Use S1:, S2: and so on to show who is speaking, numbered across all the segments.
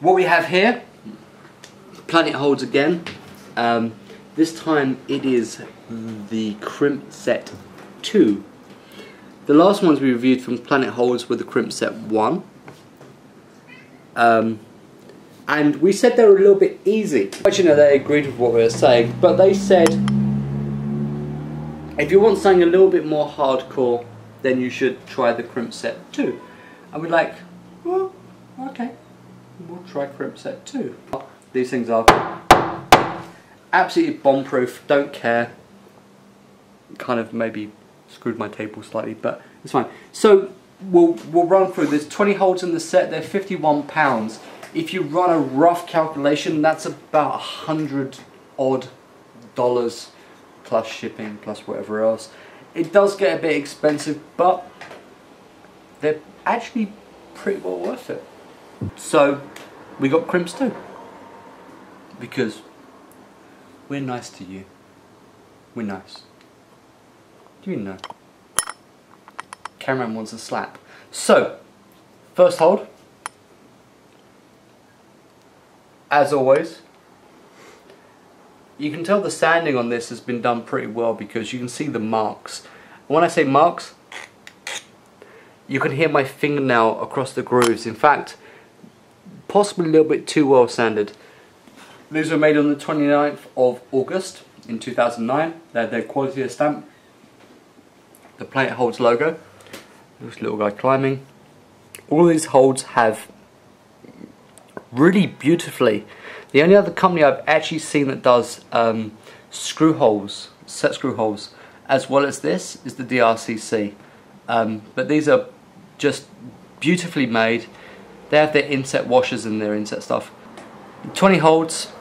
S1: what we have here, Planet Holds again. This time it is the Crimp Set 2. The last ones we reviewed from Planet Holds were the Crimp Set 1. And we said they were a little bit easy. Actually, no, they agreed with what we were saying, but they said if you want something a little bit more hardcore, then you should try the Crimp Set 2. And we're like, well, okay, we'll try Crimp Set 2. These things are absolutely bomb-proof, don't care. Kind of maybe screwed my table slightly, but it's fine. So we'll run through. There's 20 holds in the set, they're £51. If you run a rough calculation, that's about $100 odd plus shipping, plus whatever else. It does get a bit expensive, but they're actually pretty well worth it. So we got Crimps too, because we're nice to you. We're nice. Do you know? Cameraman wants a slap. So, first hold. As always, you can tell the sanding on this has been done pretty well because you can see the marks. When I say marks, you can hear my fingernail across the grooves. In fact, possibly a little bit too well sanded. These were made on the 29th of August in 2009. They had their quality stamp. The Planet Holds logo. This little guy climbing. All these holds have really beautifully. The only other company I've actually seen that does screw holes, set screw holes, as well as this, is the DRCC. But these are just beautifully made. They have their inset washers and their inset stuff. 20 holds.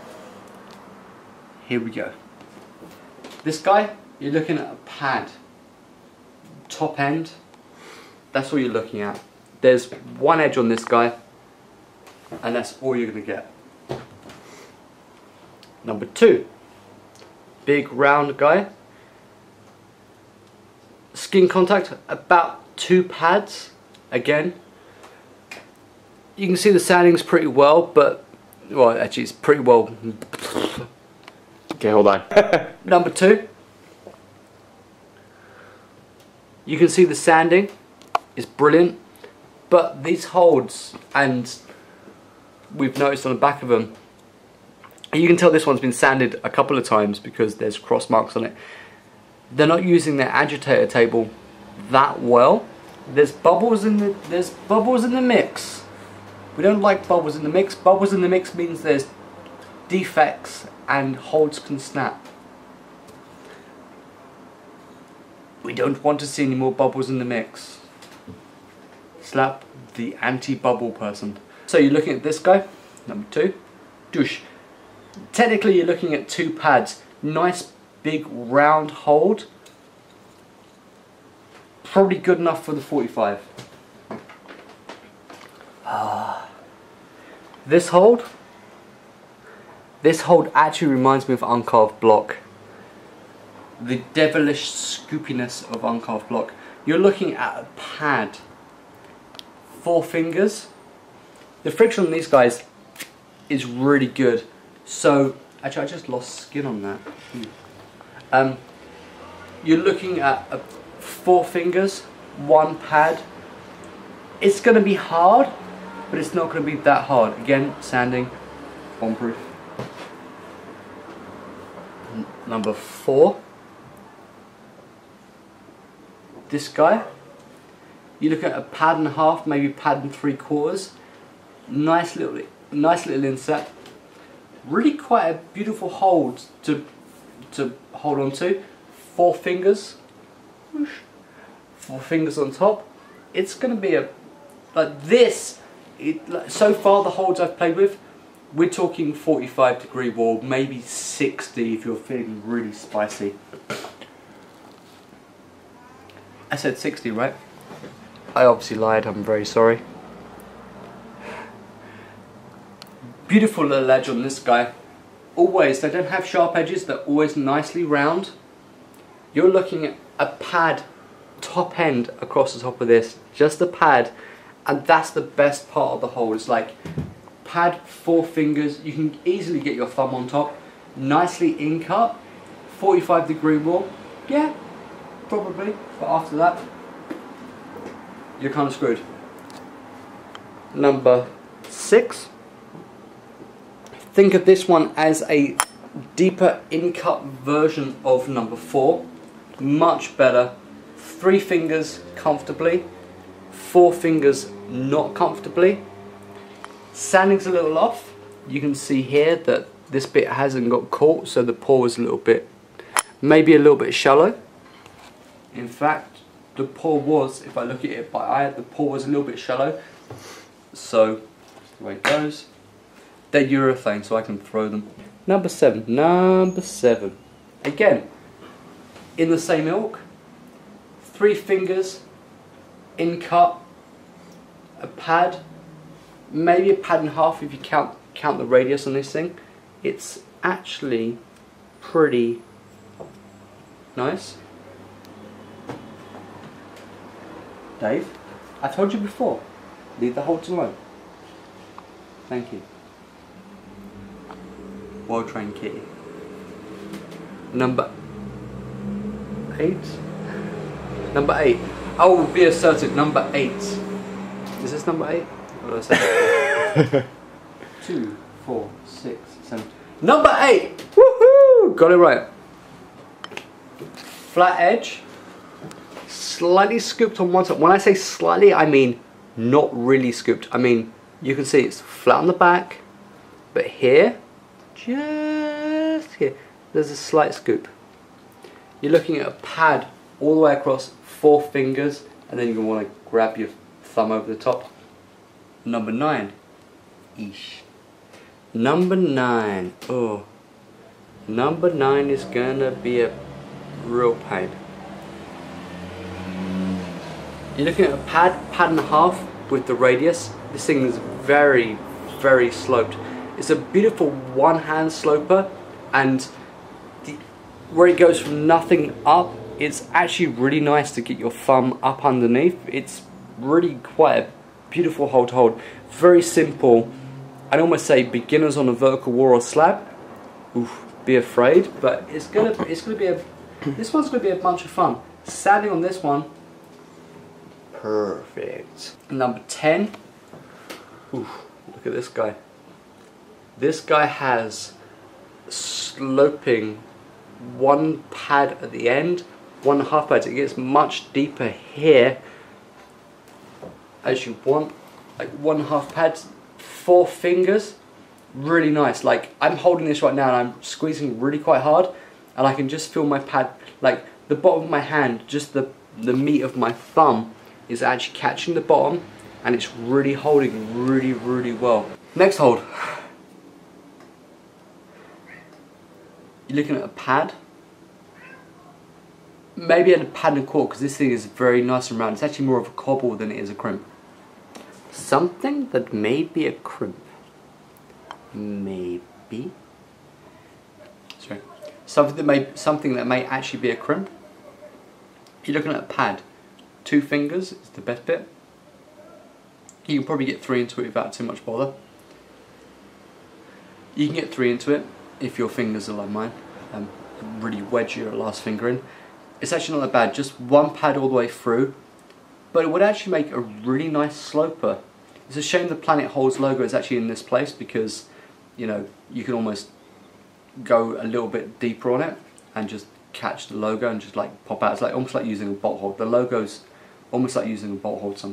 S1: Here we go. This guy, you're looking at a pad. Top end. That's all you're looking at. There's one edge on this guy, and that's all you're going to get. Number 2, big round guy. Skin contact, about 2 pads. Again, you can see the sanding's pretty well, but well, actually it's pretty well.
S2: Okay, hold on.
S1: Number 2, you can see the sanding is brilliant, but these holds, and we've noticed on the back of them, you can tell this one's been sanded a couple of times because there's cross marks on it. They're not using their agitator table that well. There's bubbles in the mix. We don't like bubbles in the mix. Bubbles in the mix means there's defects and holds can snap. We don't want to see any more bubbles in the mix. Slap the anti-bubble person. So you're looking at this guy, number 2, douche. Technically you're looking at 2 pads, nice big round hold, probably good enough for the 45. This hold actually reminds me of uncarved block. The devilish scoopiness of uncarved block. You're looking at a pad, 4 fingers. The friction on these guys is really good. So, actually I just lost skin on that. You're looking at 4 fingers, 1 pad. It's going to be hard, but it's not going to be that hard. Again, sanding, bomb-proof. Number 4. This guy. You look at a pad and a half, maybe pad and 3/4. Nice little inset. Really quite a beautiful hold to hold on to. 4 fingers. 4 fingers on top. It's going to be like this. So far the holds I've played with, we're talking 45-degree wall, maybe 60 if you're feeling really spicy. I said 60, right? I obviously lied, I'm very sorry. Beautiful little edge on this guy. Always, they don't have sharp edges, they're always nicely round. You're looking at a pad, top end across the top of this, just a pad, and that's the best part of the hole. It's like pad, 4 fingers, you can easily get your thumb on top, nicely in cut, 45-degree raw, yeah, probably, but after that, you're kind of screwed. Number 6, think of this one as a deeper in-cut version of number 4, much better, 3 fingers comfortably, 4 fingers not comfortably. Sanding's a little off. You can see here that this bit hasn't got caught, so the pour is a little bit, maybe a little bit shallow. In fact, the pour was, if I look at it by eye, the pour was a little bit shallow. So, the way it goes. They're urethane, so I can throw them. Number 7. Number 7. Again, in the same ilk. 3 fingers, in cut, a pad, maybe a pad and a half if you count the radius on this thing. It's actually pretty nice. Dave, I told you before, leave the holds alone. Thank you. Well trained kitty. Number 8. Number 8. I will be assertive. Number 8. Is this number 8? What did I say? 2, 4, 6, 7. Number 8! Woohoo! Got it right. Flat edge. Slightly scooped on one side. When I say slightly, I mean not really scooped. I mean, you can see it's flat on the back, but here, just here, there's a slight scoop. You're looking at a pad all the way across, 4 fingers, and then you want to grab your thumb over the top. Number 9. Eesh. Number 9. Oh. Number 9 is gonna be a real pain. You're looking at a pad and a half with the radius. This thing is very, very sloped. It's a beautiful one-hand sloper, and where it goes from nothing up, it's actually really nice to get your thumb up underneath. It's really quite a beautiful hold to hold. Very simple. I'd almost say beginners on a vertical wall or slab. Oof, be afraid, but it's gonna be a. This one's gonna be a bunch of fun. Sanding on this one. Perfect. Number 10. Oof, look at this guy. This guy has sloping one pad at the end, 1.5 pads. It gets much deeper here as you want, like 1.5 pads, 4 fingers, really nice. Like I'm holding this right now and I'm squeezing really quite hard, and I can just feel my pad, like the bottom of my hand, just the meat of my thumb is actually catching the bottom, and it's really holding really, really well. Next hold. You're looking at a pad. Maybe a pad and a cork, because this thing is very nice and round. It's actually more of a cobble than it is a crimp. Something that may be a crimp. Maybe. Sorry. Something that may actually be a crimp. You're looking at a pad. 2 fingers is the best bit. You can probably get 3 into it without too much bother. You can get 3 into it if your fingers are like mine. Really wedge your last finger in. It's actually not that bad, just 1 pad all the way through, but it would actually make a really nice sloper. It's a shame the Planet Holds logo is actually in this place, because you know, you can almost go a little bit deeper on it and just catch the logo and just like pop out. It's like almost like using a bolt hold. The logo's almost like using a bolt hold sometimes.